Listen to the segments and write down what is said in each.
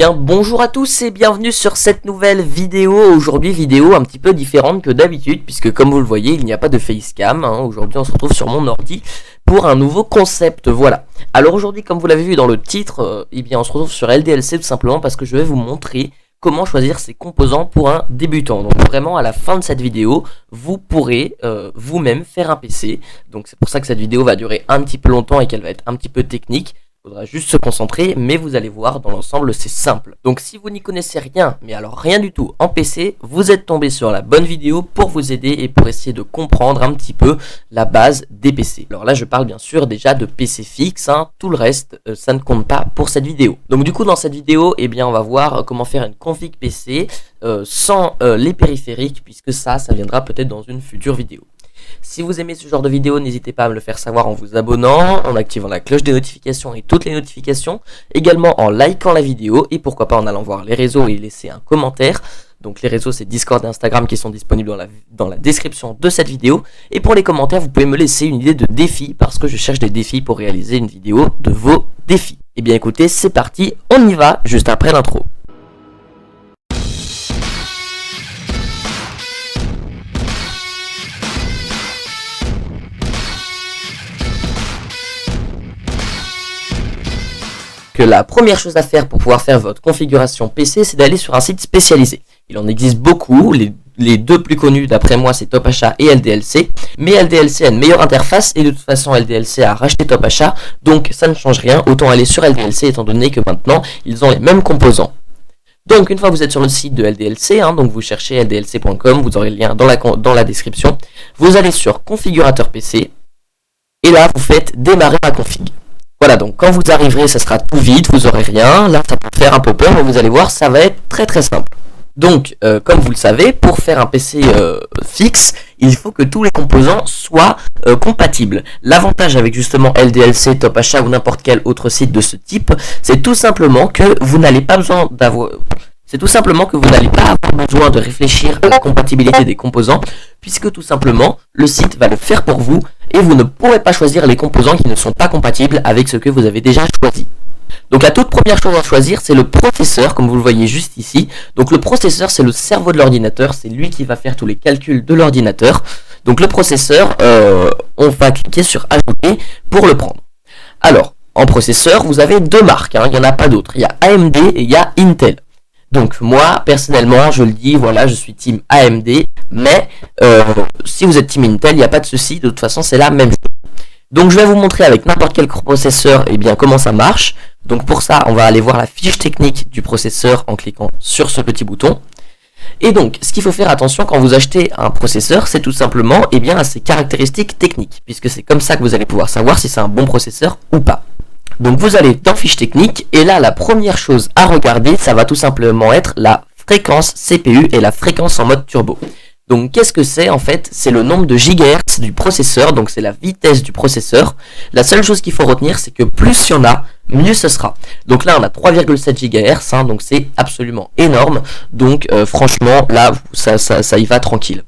Bien, bonjour à tous et bienvenue sur cette nouvelle vidéo. Aujourd'hui, vidéo un petit peu différente que d'habitude, puisque comme vous le voyez, il n'y a pas de facecam. Aujourd'hui, on se retrouve sur mon ordi pour un nouveau concept. Voilà. Alors aujourd'hui, comme vous l'avez vu dans le titre, on se retrouve sur LDLC tout simplement parce que je vais vous montrer comment choisir ses composants pour un débutant. Donc vraiment, à la fin de cette vidéo, vous pourrez vous-même faire un PC. Donc c'est pour ça que cette vidéo va durer un petit peu longtemps et qu'elle va être un petit peu technique. Il faudra juste se concentrer, mais vous allez voir, dans l'ensemble, c'est simple. Donc si vous n'y connaissez rien, mais alors rien du tout en PC, vous êtes tombé sur la bonne vidéo pour vous aider et pour essayer de comprendre un petit peu la base des PC. Alors là, je parle bien sûr déjà de PC fixe, tout le reste, ça ne compte pas pour cette vidéo. Donc du coup, dans cette vidéo, on va voir comment faire une config PC sans les périphériques, puisque ça viendra peut-être dans une future vidéo. Si vous aimez ce genre de vidéo, n'hésitez pas à me le faire savoir en vous abonnant, en activant la cloche des notifications et toutes les notifications, également en likant la vidéo et pourquoi pas en allant voir les réseaux et laisser un commentaire. Donc les réseaux, c'est Discord et Instagram qui sont disponibles dans la description de cette vidéo. Et pour les commentaires, vous pouvez me laisser une idée de défi parce que je cherche des défis pour réaliser une vidéo de vos défis. Et bien écoutez, c'est parti, on y va juste après l'intro. La première chose à faire pour pouvoir faire votre configuration PC, c'est d'aller sur un site spécialisé. Il en existe beaucoup, les deux plus connus d'après moi c'est TopAchat et LDLC, mais LDLC a une meilleure interface et de toute façon LDLC a racheté TopAchat, donc ça ne change rien, autant aller sur LDLC étant donné que maintenant ils ont les mêmes composants. Donc une fois que vous êtes sur le site de LDLC, donc vous cherchez ldlc.com, vous aurez le lien dans la description, vous allez sur configurateur PC, et là vous faites démarrer ma config. Voilà, donc quand vous arriverez, ça sera tout vide, vous aurez rien. Là, ça peut faire un peu peur, mais vous allez voir, ça va être très très simple. Donc, comme vous le savez, pour faire un PC fixe, il faut que tous les composants soient compatibles. L'avantage avec justement LDLC, TopAchat ou n'importe quel autre site de ce type, c'est tout simplement que vous n'allez pas avoir besoin de réfléchir à la compatibilité des composants, puisque tout simplement, le site va le faire pour vous, et vous ne pourrez pas choisir les composants qui ne sont pas compatibles avec ce que vous avez déjà choisi. Donc la toute première chose à choisir, c'est le processeur, comme vous le voyez juste ici. Donc le processeur, c'est le cerveau de l'ordinateur, c'est lui qui va faire tous les calculs de l'ordinateur. Donc le processeur, on va cliquer sur ajouter pour le prendre. Alors, en processeur, vous avez deux marques, il n'y en a pas d'autres. Il y a AMD et il y a Intel. Donc moi, personnellement, je le dis, voilà, je suis team AMD, mais si vous êtes team Intel, il n'y a pas de souci, de toute façon, c'est la même chose. Donc je vais vous montrer avec n'importe quel processeur comment ça marche. Donc pour ça, on va aller voir la fiche technique du processeur en cliquant sur ce petit bouton. Et donc, ce qu'il faut faire attention quand vous achetez un processeur, c'est tout simplement à ses caractéristiques techniques, puisque c'est comme ça que vous allez pouvoir savoir si c'est un bon processeur ou pas. Donc vous allez dans fiche technique et là la première chose à regarder, ça va tout simplement être la fréquence CPU et la fréquence en mode turbo. Donc qu'est-ce que c'est en fait? C'est le nombre de gigahertz du processeur, donc c'est la vitesse du processeur. La seule chose qu'il faut retenir, c'est que plus il y en a, mieux ce sera. Donc là on a 3,7 GHz, donc c'est absolument énorme. Donc franchement là ça y va tranquille.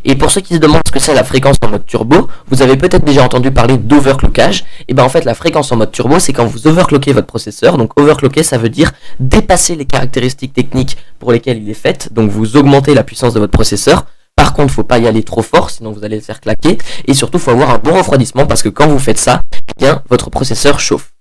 Et pour ceux qui se demandent ce que c'est la fréquence en mode turbo, vous avez peut-être déjà entendu parler d'overclockage. Et en fait la fréquence en mode turbo, c'est quand vous overclockez votre processeur. Donc overclocker, ça veut dire dépasser les caractéristiques techniques pour lesquelles il est fait. Donc vous augmentez la puissance de votre processeur. Par contre, faut pas y aller trop fort, sinon vous allez le faire claquer. Et surtout, faut avoir un bon refroidissement parce que quand vous faites ça, votre processeur chauffe.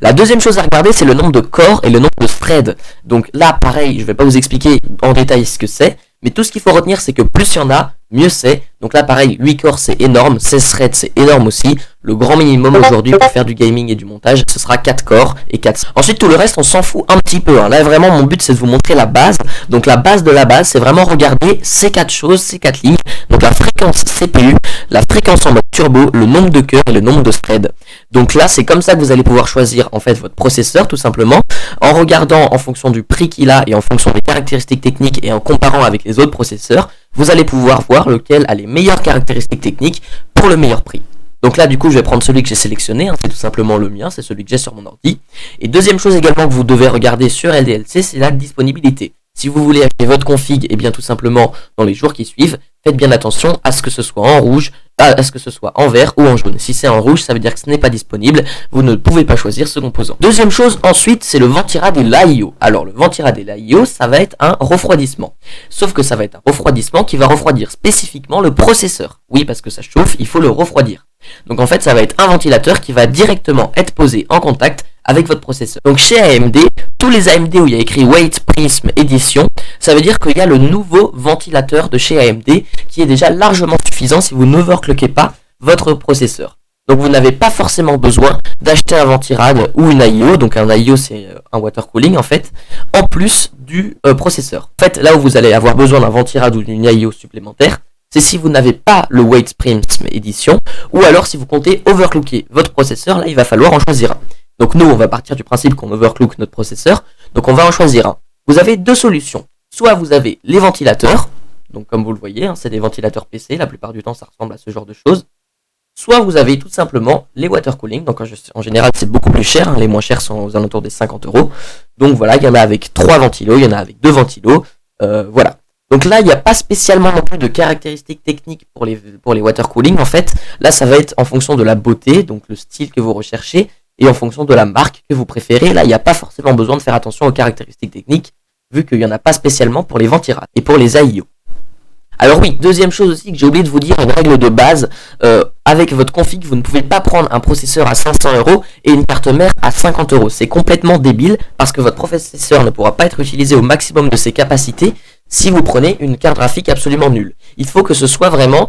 La deuxième chose à regarder, c'est le nombre de corps et le nombre de threads. Donc là, pareil, je vais pas vous expliquer en détail ce que c'est, mais tout ce qu'il faut retenir, c'est que plus il y en a, mieux c'est. Donc là, pareil, 8 corps, c'est énorme, 16 threads, c'est énorme aussi. Le grand minimum aujourd'hui pour faire du gaming et du montage, ce sera 4 corps et 4. Ensuite, tout le reste, on s'en fout un petit peu. Là, vraiment, mon but, c'est de vous montrer la base. Donc la base de la base, c'est vraiment regarder ces 4 choses, ces 4 lignes. Donc la fréquence CPU, la fréquence en mode turbo, le nombre de cœurs et le nombre de threads. Donc là, c'est comme ça que vous allez pouvoir choisir en fait votre processeur, tout simplement, en regardant en fonction du prix qu'il a et en fonction des caractéristiques techniques et en comparant avec les autres processeurs, vous allez pouvoir voir lequel a les meilleures caractéristiques techniques pour le meilleur prix. Donc là, du coup, je vais prendre celui que j'ai sélectionné, c'est tout simplement le mien, c'est celui que j'ai sur mon ordi. Et deuxième chose également que vous devez regarder sur LDLC, c'est la disponibilité. Si vous voulez acheter votre config, tout simplement dans les jours qui suivent, faites bien attention à ce que ce soit en rouge, à ce que ce soit en vert ou en jaune. Si c'est en rouge, ça veut dire que ce n'est pas disponible, vous ne pouvez pas choisir ce composant. Deuxième chose ensuite, c'est le ventirad et l'AIO. Alors le ventirad et l'AIO, ça va être un refroidissement. Sauf que ça va être un refroidissement qui va refroidir spécifiquement le processeur. Oui, parce que ça chauffe, il faut le refroidir. Donc en fait, ça va être un ventilateur qui va directement être posé en contact avec votre processeur. Donc chez AMD, tous les AMD où il y a écrit Weight Prism Edition, ça veut dire qu'il y a le nouveau ventilateur de chez AMD qui est déjà largement suffisant si vous n'overclockez pas votre processeur. Donc vous n'avez pas forcément besoin d'acheter un ventirad ou une AIO, donc un AIO c'est un water cooling en fait, en plus du processeur. En fait, là où vous allez avoir besoin d'un ventirad ou d'une AIO supplémentaire, c'est si vous n'avez pas le Weight Prism Edition, ou alors si vous comptez overclocker votre processeur, là il va falloir en choisir un. Donc nous, on va partir du principe qu'on overclock notre processeur, donc on va en choisir un. Vous avez deux solutions. Soit vous avez les ventilateurs, donc comme vous le voyez, hein, c'est des ventilateurs PC, la plupart du temps ça ressemble à ce genre de choses. Soit vous avez tout simplement les water cooling, donc en général c'est beaucoup plus cher, hein, les moins chers sont aux alentours des 50 €. Donc voilà, il y en a avec 3 ventilos, il y en a avec 2 ventilos, voilà. Donc là, il n'y a pas spécialement non plus de caractéristiques techniques pour les water cooling en fait. Là, ça va être en fonction de la beauté, donc le style que vous recherchez, et en fonction de la marque que vous préférez. Là, il n'y a pas forcément besoin de faire attention aux caractéristiques techniques, vu qu'il n'y en a pas spécialement pour les ventirad et pour les AIO. Alors oui, deuxième chose aussi que j'ai oublié de vous dire, une règle de base, avec votre config, vous ne pouvez pas prendre un processeur à 500 € et une carte mère à 50 €. C'est complètement débile, parce que votre processeur ne pourra pas être utilisé au maximum de ses capacités si vous prenez une carte graphique absolument nulle. Il faut que ce soit vraiment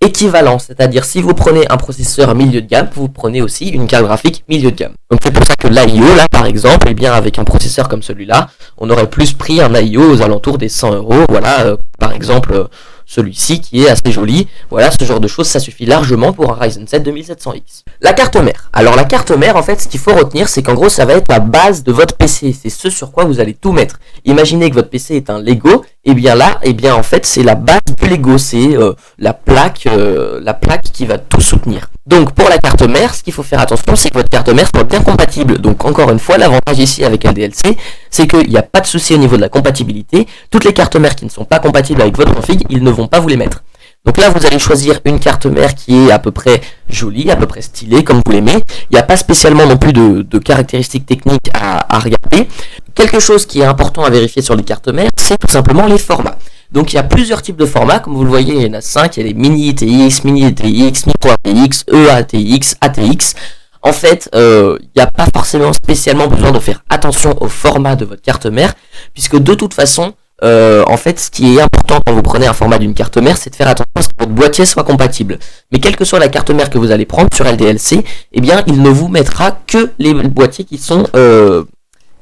équivalent, c'est-à-dire si vous prenez un processeur milieu de gamme, vous prenez aussi une carte graphique milieu de gamme. Donc c'est pour ça que l'AIO, là par exemple, eh bien avec un processeur comme celui-là, on aurait plus pris un AIO aux alentours des 100 €, voilà, par exemple celui-ci qui est assez joli, voilà, ce genre de choses, ça suffit largement pour un Ryzen 7 2700X. La carte mère. Alors la carte mère, en fait, ce qu'il faut retenir, c'est qu'en gros, ça va être la base de votre PC, c'est ce sur quoi vous allez tout mettre. Imaginez que votre PC est un Lego, et bien là, et bien en fait, c'est la base du Lego, c'est la plaque qui va tout soutenir. Donc pour la carte mère, ce qu'il faut faire attention, c'est que votre carte mère soit bien compatible. Donc encore une fois, l'avantage ici avec LDLC, c'est qu'il n'y a pas de souci au niveau de la compatibilité. Toutes les cartes mères qui ne sont pas compatibles avec votre config, ils ne vont pas vous les mettre. Donc là, vous allez choisir une carte mère qui est à peu près jolie, à peu près stylée, comme vous l'aimez. Il n'y a pas spécialement non plus de caractéristiques techniques à regarder. Quelque chose qui est important à vérifier sur les cartes mères, c'est tout simplement les formats. Donc il y a plusieurs types de formats, comme vous le voyez, il y en a 5, il y a les mini ATX, mini ATX, micro ATX, EATX, ATX. En fait, il n'y a pas forcément spécialement besoin de faire attention au format de votre carte mère, puisque de toute façon, en fait, ce qui est important quand vous prenez un format d'une carte mère, c'est de faire attention à ce que votre boîtier soit compatible. Mais quelle que soit la carte mère que vous allez prendre sur LDLC, eh bien, il ne vous mettra que les boîtiers qui sont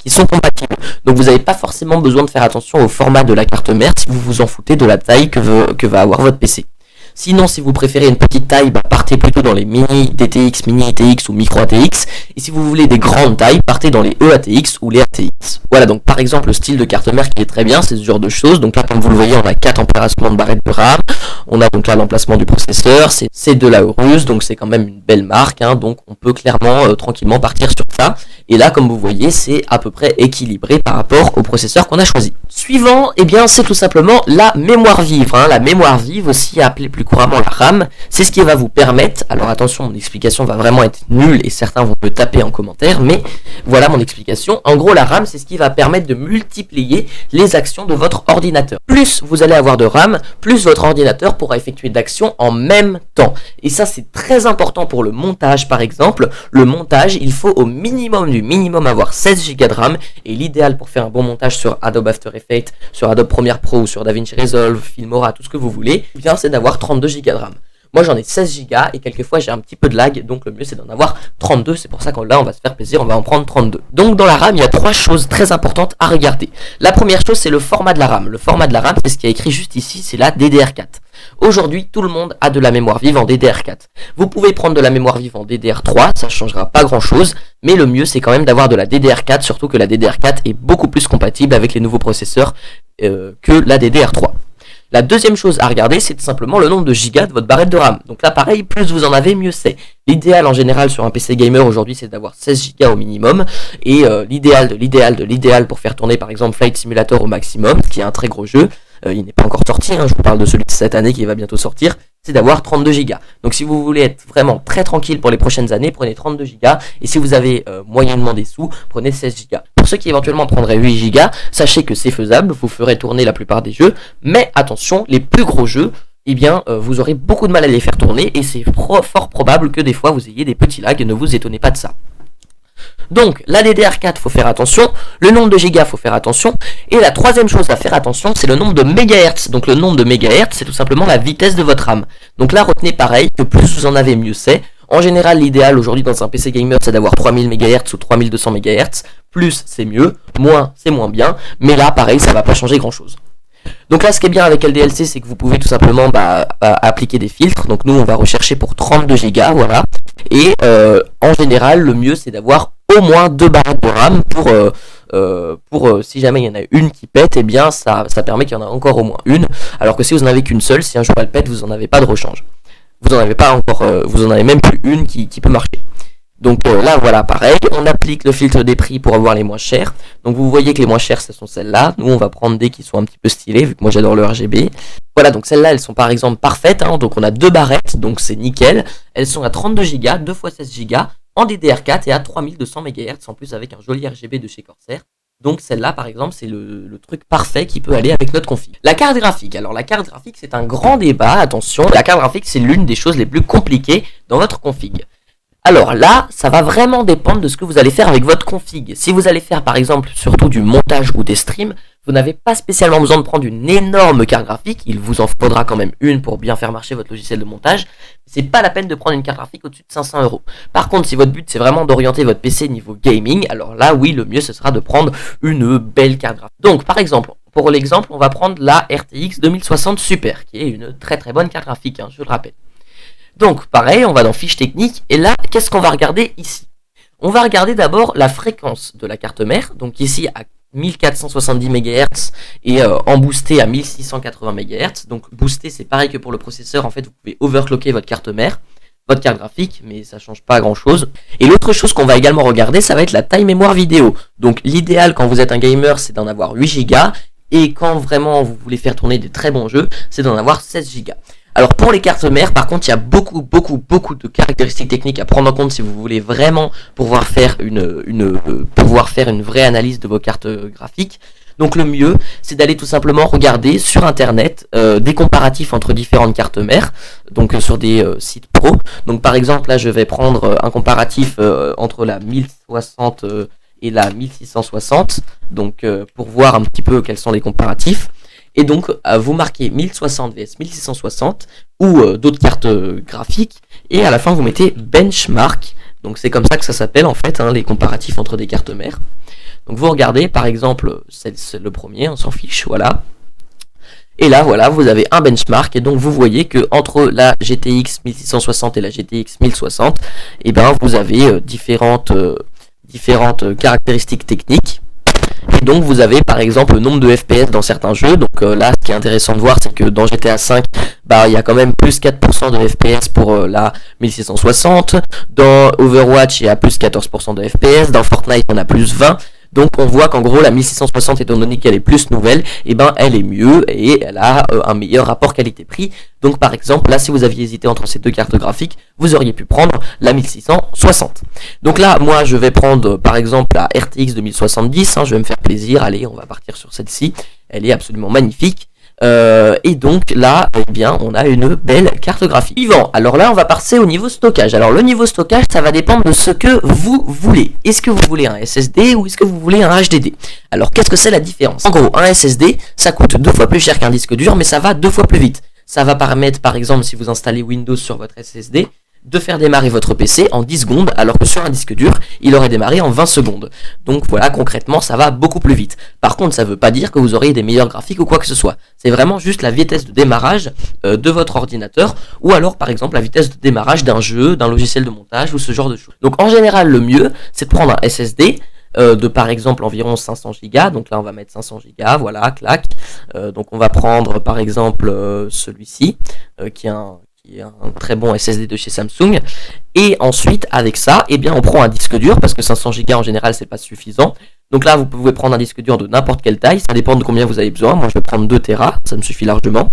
compatibles. Donc vous n'avez pas forcément besoin de faire attention au format de la carte mère si vous vous en foutez de la taille que va avoir votre PC. Sinon, si vous préférez une petite taille, partez plutôt dans les mini DTX, mini ATX ou micro ATX. Et si vous voulez des grandes tailles, partez dans les EATX ou les ATX. Voilà, donc par exemple, le style de carte mère qui est très bien, c'est ce genre de choses. Donc là, comme vous le voyez, on a 4 emplacements de barrettes de RAM. On a donc là l'emplacement du processeur, c'est de la Aorus, donc c'est quand même une belle marque. Hein, donc on peut clairement, tranquillement partir sur ça. Et là, comme vous voyez, c'est à peu près équilibré par rapport au processeur qu'on a choisi. Suivant, eh bien, c'est tout simplement la mémoire vive. Hein. La mémoire vive, aussi appelée plus couramment la RAM, c'est ce qui va vous permettre, alors attention, mon explication va vraiment être nulle et certains vont me taper en commentaire, mais voilà mon explication. En gros, la RAM, c'est ce qui va permettre de multiplier les actions de votre ordinateur. Plus vous allez avoir de RAM, plus votre ordinateur pourra effectuer d'actions en même temps. Et ça, c'est très important pour le montage, par exemple. Le montage, il faut au minimum du minimum avoir 16 Go de RAM, et l'idéal pour faire un bon montage sur Adobe After Effects, sur Adobe Premiere Pro ou sur DaVinci Resolve, Filmora, tout ce que vous voulez, eh bien c'est d'avoir 32 Go de RAM. Moi j'en ai 16 Go et quelquefois j'ai un petit peu de lag, donc le mieux c'est d'en avoir 32, c'est pour ça que là on va se faire plaisir, on va en prendre 32. Donc dans la RAM, il y a 3 choses très importantes à regarder. La première chose, c'est le format de la RAM. Le format de la RAM, c'est ce qui est écrit juste ici, c'est la DDR4. Aujourd'hui, tout le monde a de la mémoire vive en DDR4. Vous pouvez prendre de la mémoire vive en DDR3, ça ne changera pas grand chose, mais le mieux c'est quand même d'avoir de la DDR4, surtout que la DDR4 est beaucoup plus compatible avec les nouveaux processeurs que la DDR3. La deuxième chose à regarder, c'est tout simplement le nombre de gigas de votre barrette de RAM. Donc là, pareil, plus vous en avez, mieux c'est. L'idéal en général sur un PC gamer aujourd'hui, c'est d'avoir 16 Go au minimum. Et l'idéal pour faire tourner par exemple Flight Simulator au maximum, qui est un très gros jeu. Il n'est pas encore sorti, hein, je vous parle de celui de cette année qui va bientôt sortir. c'est d'avoir 32 Go. Donc si vous voulez être vraiment très tranquille pour les prochaines années, prenez 32 Go. Et si vous avez moyennement des sous, prenez 16 Go. Pour ceux qui éventuellement prendraient 8 Go, sachez que c'est faisable, vous ferez tourner la plupart des jeux. Mais attention, les plus gros jeux, eh bien, vous aurez beaucoup de mal à les faire tourner. Et c'est fort probable que des fois vous ayez des petits lags, ne vous étonnez pas de ça. Donc la DDR4 faut faire attention, le nombre de gigas faut faire attention, et la troisième chose à faire attention c'est le nombre de mégahertz. Donc le nombre de mégahertz c'est tout simplement la vitesse de votre RAM. Donc là retenez pareil que plus vous en avez mieux c'est. En général l'idéal aujourd'hui dans un PC gamer c'est d'avoir 3000 MHz ou 3200 MHz, plus c'est mieux, moins c'est moins bien, mais là pareil ça va pas changer grand chose. Donc là ce qui est bien avec LDLC c'est que vous pouvez tout simplement appliquer des filtres, donc nous on va rechercher pour 32 Go, voilà, et en général le mieux c'est d'avoir au moins 2 barrettes de RAM pour si jamais il y en a une qui pète, et bien ça permet qu'il y en a encore au moins une, alors que si vous n'en avez qu'une seule, si un jour elle pète, vous n'en avez pas de rechange. Vous en avez même plus une qui peut marcher. Donc là voilà pareil, on applique le filtre des prix pour avoir les moins chers. Donc vous voyez que les moins chères ce sont celles-là. Nous on va prendre des qui sont un petit peu stylées vu que moi j'adore le RGB. Voilà, donc celles-là elles sont par exemple parfaites, hein. Donc on a 2 barrettes, donc c'est nickel. Elles sont à 32 Go, 2 x 16 Go en DDR4 et à 3200 MHz en plus avec un joli RGB de chez Corsair. Donc celle-là par exemple c'est le truc parfait qui peut aller avec notre config. La carte graphique, alors la carte graphique c'est un grand débat, attention. La carte graphique c'est l'une des choses les plus compliquées dans votre config. Alors là, ça va vraiment dépendre de ce que vous allez faire avec votre config. Si vous allez faire par exemple surtout du montage ou des streams, vous n'avez pas spécialement besoin de prendre une énorme carte graphique. Il vous en faudra quand même une pour bien faire marcher votre logiciel de montage. C'est pas la peine de prendre une carte graphique au-dessus de 500 €. Par contre, si votre but c'est vraiment d'orienter votre PC niveau gaming, alors là oui, le mieux ce sera de prendre une belle carte graphique. Donc par exemple, pour l'exemple, on va prendre la RTX 2060 Super, qui est une très très bonne carte graphique, hein, je le rappelle. Donc pareil, on va dans fiches techniques et là, qu'est-ce qu'on va regarder ici? On va regarder d'abord la fréquence de la carte mère, donc ici à 1470 MHz et en boosté à 1680 MHz. Donc boosté c'est pareil que pour le processeur, en fait vous pouvez overclocker votre carte mère, votre carte graphique, mais ça change pas grand chose. Et l'autre chose qu'on va également regarder, ça va être la taille mémoire vidéo. Donc l'idéal quand vous êtes un gamer c'est d'en avoir 8 Go et quand vraiment vous voulez faire tourner des très bons jeux, c'est d'en avoir 16 Go. Alors pour les cartes mères, par contre, il y a beaucoup de caractéristiques techniques à prendre en compte si vous voulez vraiment pouvoir faire une vraie analyse de vos cartes graphiques. Donc le mieux, c'est d'aller tout simplement regarder sur internet des comparatifs entre différentes cartes mères, donc sur des sites pro. Donc par exemple, là je vais prendre un comparatif entre la 1060 et la 1660, donc pour voir un petit peu quels sont les comparatifs. Et donc vous marquez 1060 vs 1660 ou d'autres cartes graphiques et à la fin vous mettez benchmark. Donc c'est comme ça que ça s'appelle en fait, hein, les comparatifs entre des cartes mères. Donc vous regardez par exemple, c'est le premier, on s'en fiche, voilà. Et là voilà, vous avez un benchmark et donc vous voyez que entre la GTX 1660 et la GTX 1060, et ben vous avez différentes caractéristiques techniques. Et donc vous avez par exemple le nombre de FPS dans certains jeux. Donc là ce qui est intéressant de voir c'est que dans GTA 5 il y a quand même plus 4% de FPS pour la 1660. Dans Overwatch il y a plus 14% de FPS. Dans Fortnite on a plus 20. Donc on voit qu'en gros la 1660 étant donné qu'elle est plus nouvelle, et elle est mieux et elle a un meilleur rapport qualité-prix. Donc par exemple là si vous aviez hésité entre ces deux cartes graphiques, vous auriez pu prendre la 1660. Donc là moi je vais prendre par exemple la RTX 2070, hein, je vais me faire plaisir, allez on va partir sur celle-ci, elle est absolument magnifique. Et donc là, eh bien, on a une belle carte graphique. Suivant, alors là, on va passer au niveau stockage. Alors le niveau stockage, ça va dépendre de ce que vous voulez. Est-ce que vous voulez un SSD ou est-ce que vous voulez un HDD? Alors qu'est-ce que c'est la différence? En gros, un SSD, ça coûte 2 fois plus cher qu'un disque dur, mais ça va 2 fois plus vite. Ça va permettre, par exemple, si vous installez Windows sur votre SSD, de faire démarrer votre PC en 10 secondes, alors que sur un disque dur, il aurait démarré en 20 secondes. Donc voilà, concrètement, ça va beaucoup plus vite. Par contre, ça ne veut pas dire que vous aurez des meilleurs graphiques ou quoi que ce soit. C'est vraiment juste la vitesse de démarrage de votre ordinateur, ou alors par exemple la vitesse de démarrage d'un jeu, d'un logiciel de montage, ou ce genre de choses. Donc en général, le mieux, c'est de prendre un SSD, de par exemple environ 500 Go, donc là on va mettre 500 Go, voilà, clac. Donc on va prendre par exemple celui-ci, qui est un très bon SSD de chez Samsung. Et ensuite avec ça, eh bien on prend un disque dur, parce que 500 Go en général c'est pas suffisant. Donc là vous pouvez prendre un disque dur de n'importe quelle taille, ça dépend de combien vous avez besoin. Moi je vais prendre 2 Tera, ça me suffit largement,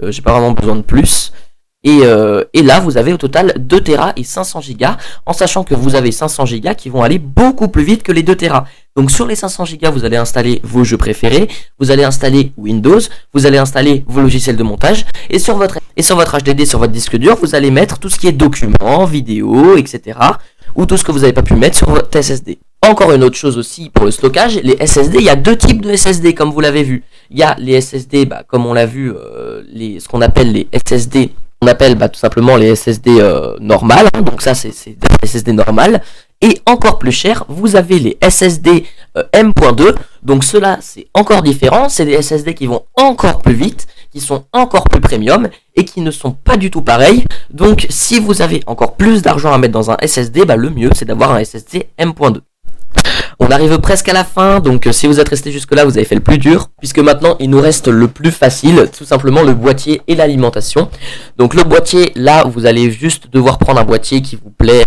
j'ai pas vraiment besoin de plus. Et là, vous avez au total 2 Tera et 500 Go, en sachant que vous avez 500 Go qui vont aller beaucoup plus vite que les 2 Tera. Donc sur les 500 Go, vous allez installer vos jeux préférés, vous allez installer Windows, vous allez installer vos logiciels de montage, et sur votre HDD, sur votre disque dur, vous allez mettre tout ce qui est documents, vidéos, etc. ou tout ce que vous n'avez pas pu mettre sur votre SSD. Encore une autre chose aussi pour le stockage, les SSD, il y a 2 types de SSD comme vous l'avez vu. Il y a les SSD, comme on l'a vu, ce qu'on appelle les SSD, on appelle tout simplement les SSD normales, hein, donc ça c'est des SSD normales. Et encore plus cher, vous avez les SSD M.2, donc ceux-là c'est encore différent, c'est des SSD qui vont encore plus vite, qui sont encore plus premium et qui ne sont pas du tout pareils. Donc si vous avez encore plus d'argent à mettre dans un SSD, le mieux c'est d'avoir un SSD M.2. On arrive presque à la fin, donc si vous êtes resté jusque là, vous avez fait le plus dur, puisque maintenant il nous reste le plus facile, tout simplement le boîtier et l'alimentation. Donc le boîtier, là vous allez juste devoir prendre un boîtier qui vous plaît,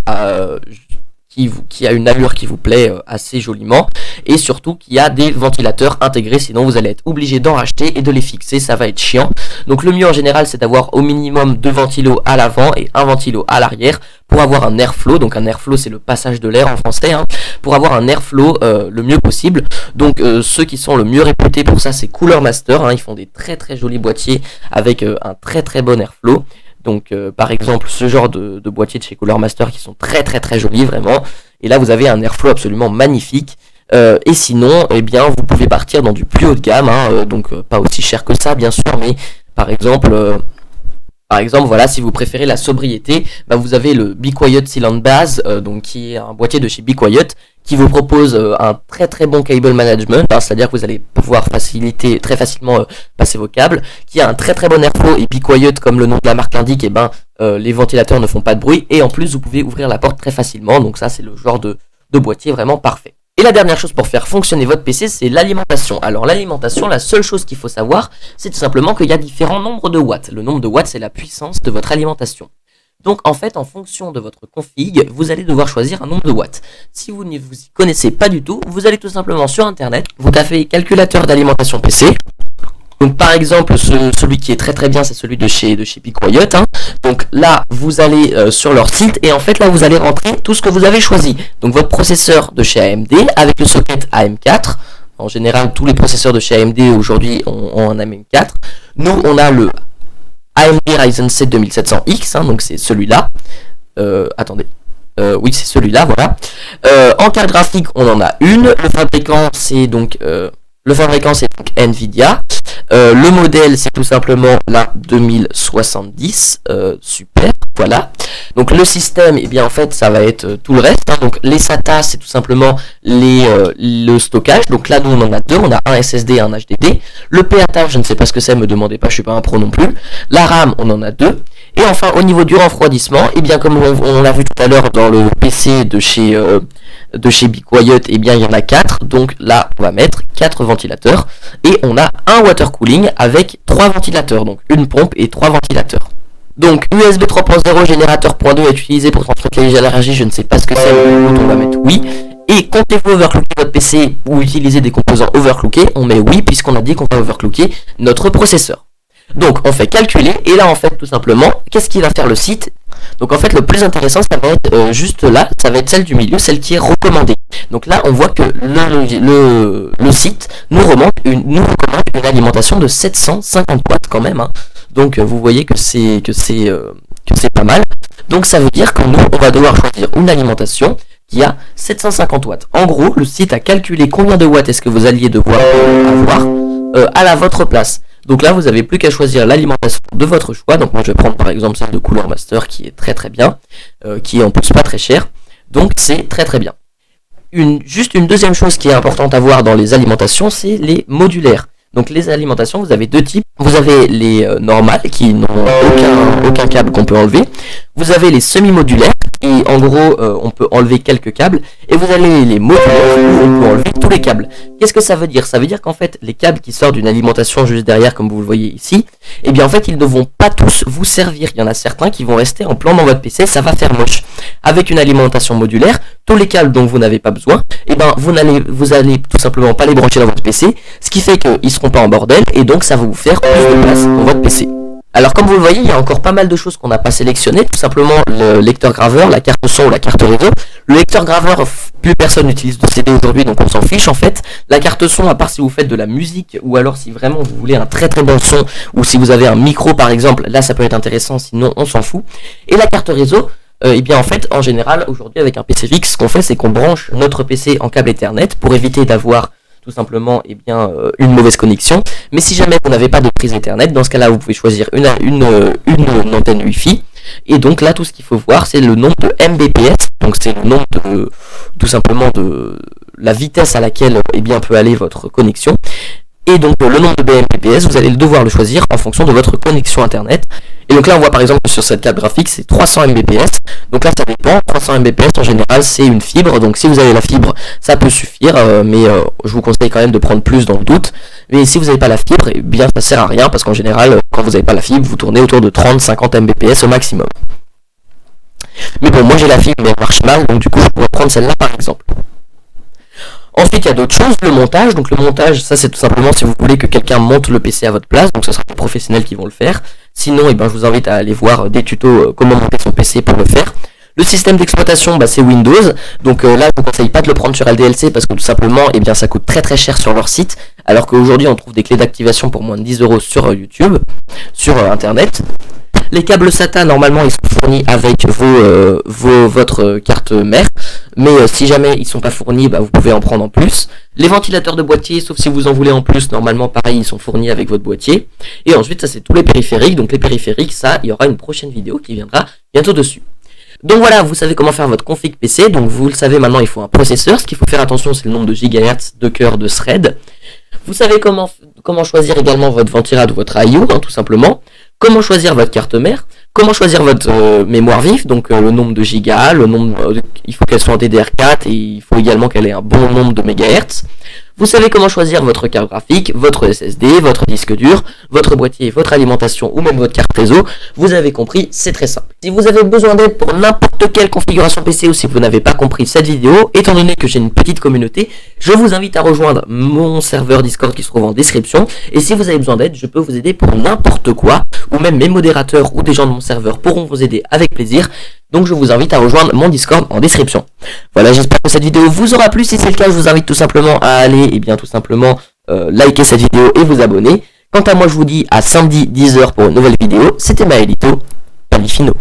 qui a une allure qui vous plaît assez joliment, et surtout qui a des ventilateurs intégrés, sinon vous allez être obligé d'en racheter et de les fixer, ça va être chiant. Donc le mieux en général c'est d'avoir au minimum 2 ventilos à l'avant et un ventilo à l'arrière pour avoir un airflow. Donc un airflow c'est le passage de l'air en français, hein, pour avoir un airflow le mieux possible. Donc ceux qui sont le mieux réputés pour ça c'est Cooler Master, hein, ils font des très très jolis boîtiers avec un très très bon airflow. Donc par exemple ce genre de boîtiers de chez Cooler Master qui sont très très très jolis vraiment, et là vous avez un airflow absolument magnifique. Et sinon vous pouvez partir dans du plus haut de gamme, hein, donc pas aussi cher que ça bien sûr, mais par exemple voilà, si vous préférez la sobriété, vous avez le Be Quiet Silent Base, donc qui est un boîtier de chez Be Quiet, qui vous propose un très très bon cable management, hein, c'est-à-dire que vous allez pouvoir faciliter très facilement passer vos câbles, qui a un très très bon airflow, et Be Quiet, comme le nom de la marque l'indique, les ventilateurs ne font pas de bruit, et en plus vous pouvez ouvrir la porte très facilement, donc ça c'est le genre de boîtier vraiment parfait. Et la dernière chose pour faire fonctionner votre PC, c'est l'alimentation. Alors l'alimentation, la seule chose qu'il faut savoir, c'est tout simplement qu'il y a différents nombres de watts. Le nombre de watts, c'est la puissance de votre alimentation. Donc en fait, en fonction de votre config, vous allez devoir choisir un nombre de watts. Si vous ne vous y connaissez pas du tout, vous allez tout simplement sur internet, vous tapez calculateur d'alimentation PC. Donc par exemple, celui qui est très très bien, c'est celui de chez Be Quiet, hein. Donc là, vous allez sur leur site et en fait là, vous allez rentrer tout ce que vous avez choisi. Donc votre processeur de chez AMD avec le socket AM4. En général, tous les processeurs de chez AMD aujourd'hui ont un AM4. Nous, on a le AMD Ryzen 7 2700X, hein, donc c'est celui-là. Oui, c'est celui-là, voilà. En carte graphique, on en a une. Le fabricant, c'est donc Nvidia. Le modèle c'est tout simplement la 2070, super, voilà. Donc le système, en fait ça va être tout le reste, hein. Donc les SATA c'est tout simplement le stockage. Donc là nous on en a 2, on a un SSD et un HDD. Le PATA je ne sais pas ce que c'est, me demandez pas, je suis pas un pro non plus. La RAM on en a 2. Et enfin au niveau du refroidissement, comme on l'a vu tout à l'heure dans le PC de chez Be Quiet, il y en a 4. Donc là on va mettre 4 ventilateurs et on a un water cooling avec 3 ventilateurs, donc une pompe et 3 ventilateurs. Donc USB 3.0 générateur .2 est utilisé pour transmettre l'énergie, je ne sais pas ce que c'est, on va mettre oui. Et comptez-vous overclocker votre PC ou utiliser des composants overclockés, on met oui puisqu'on a dit qu'on va overclocker notre processeur. Donc on fait calculer et là en fait tout simplement qu'est-ce qu'il va faire le site. Donc en fait le plus intéressant ça va être juste là, ça va être celle du milieu, celle qui est recommandée. Donc là on voit que le site nous recommande une alimentation de 750 watts quand même, hein. Donc vous voyez que c'est pas mal. Donc ça veut dire que nous on va devoir choisir une alimentation qui a 750 watts. En gros le site a calculé combien de watts est-ce que vous alliez devoir avoir à votre place. Donc là, vous n'avez plus qu'à choisir l'alimentation de votre choix. Donc moi, je vais prendre par exemple celle de Cooler Master qui est très très bien, qui est en plus pas très cher. Donc c'est très très bien. Juste une deuxième chose qui est importante à voir dans les alimentations, c'est les modulaires. Donc les alimentations, vous avez deux types. Vous avez les normales qui n'ont aucun câble qu'on peut enlever. Vous avez les semi-modulaires et en gros on peut enlever quelques câbles. Et vous avez les modulaires où on peut enlever tous les câbles. Qu'est-ce que ça veut dire? Ça veut dire qu'en fait les câbles qui sortent d'une alimentation juste derrière comme vous le voyez ici, en fait ils ne vont pas tous vous servir. Il y en a certains qui vont rester en plan dans votre PC, ça va faire moche. Avec une alimentation modulaire, tous les câbles dont vous n'avez pas besoin, vous allez tout simplement pas les brancher dans votre PC, ce qui fait qu'ils seront pas en bordel et donc ça va vous faire plus de place dans votre PC. Alors comme vous le voyez, il y a encore pas mal de choses qu'on n'a pas sélectionnées, tout simplement le lecteur graveur, la carte son ou la carte réseau. Le lecteur graveur, plus personne n'utilise de CD aujourd'hui, donc on s'en fiche en fait. La carte son, à part si vous faites de la musique, ou alors si vraiment vous voulez un très très bon son, ou si vous avez un micro par exemple, là ça peut être intéressant, sinon on s'en fout. Et la carte réseau, et bien en fait, en général, aujourd'hui avec un PC fixe, ce qu'on fait c'est qu'on branche notre PC en câble Ethernet pour éviter d'avoir tout simplement une mauvaise connexion. Mais si jamais vous n'avez pas de prise Ethernet, dans ce cas-là, vous pouvez choisir une antenne Wi-Fi. Et donc là, tout ce qu'il faut voir, c'est le nombre de Mbps. Donc c'est le nombre de tout simplement de la vitesse à laquelle peut aller votre connexion. Et donc le nombre de Mbps, vous allez devoir le choisir en fonction de votre connexion internet. Et donc là on voit par exemple sur cette carte graphique c'est 300 Mbps. Donc là ça dépend, 300 Mbps en général c'est une fibre. Donc si vous avez la fibre ça peut suffire, mais je vous conseille quand même de prendre plus dans le doute. Mais si vous n'avez pas la fibre, eh bien ça sert à rien parce qu'en général quand vous n'avez pas la fibre vous tournez autour de 30-50 Mbps au maximum. Mais bon, moi j'ai la fibre mais elle marche mal, donc du coup je pourrais prendre celle-là par exemple. Ensuite, il y a d'autres choses, le montage. Donc le montage, ça c'est tout simplement si vous voulez que quelqu'un monte le PC à votre place. Donc ce sera des professionnels qui vont le faire. Sinon, je vous invite à aller voir des tutos comment monter son PC pour le faire. Le système d'exploitation, c'est Windows. Donc là, je ne vous conseille pas de le prendre sur LDLC parce que tout simplement, ça coûte très très cher sur leur site. Alors qu'aujourd'hui, on trouve des clés d'activation pour moins de 10 € sur YouTube, sur Internet. Les câbles SATA, normalement, ils sont fournis avec votre carte mère. Mais si jamais ils sont pas fournis, vous pouvez en prendre en plus. Les ventilateurs de boîtier, sauf si vous en voulez en plus, normalement, pareil, ils sont fournis avec votre boîtier. Et ensuite, ça, c'est tous les périphériques. Donc les périphériques, ça, il y aura une prochaine vidéo qui viendra bientôt dessus. Donc voilà, vous savez comment faire votre config PC. Donc vous le savez maintenant, il faut un processeur. Ce qu'il faut faire attention, c'est le nombre de gigahertz, de cœur, de thread. Vous savez comment choisir également votre ventirad ou votre I/O, tout simplement. Comment choisir votre carte mère, comment choisir votre mémoire vive, donc le nombre de gigas, il faut qu'elle soit en DDR4 et il faut également qu'elle ait un bon nombre de mégahertz. Vous savez comment choisir votre carte graphique, votre SSD, votre disque dur, votre boîtier, votre alimentation ou même votre carte réseau. Vous avez compris, c'est très simple. Si vous avez besoin d'aide pour n'importe quelle configuration PC ou si vous n'avez pas compris cette vidéo, étant donné que j'ai une petite communauté, je vous invite à rejoindre mon serveur Discord qui se trouve en description. Et si vous avez besoin d'aide, je peux vous aider pour n'importe quoi, ou même mes modérateurs ou des gens de mon serveur pourront vous aider avec plaisir. Donc je vous invite à rejoindre mon Discord en description. Voilà, j'espère que cette vidéo vous aura plu. Si c'est le cas, je vous invite tout simplement à aller liker cette vidéo et vous abonner. Quant à moi, je vous dis à samedi 10 h pour une nouvelle vidéo. C'était Maelito, Palifino.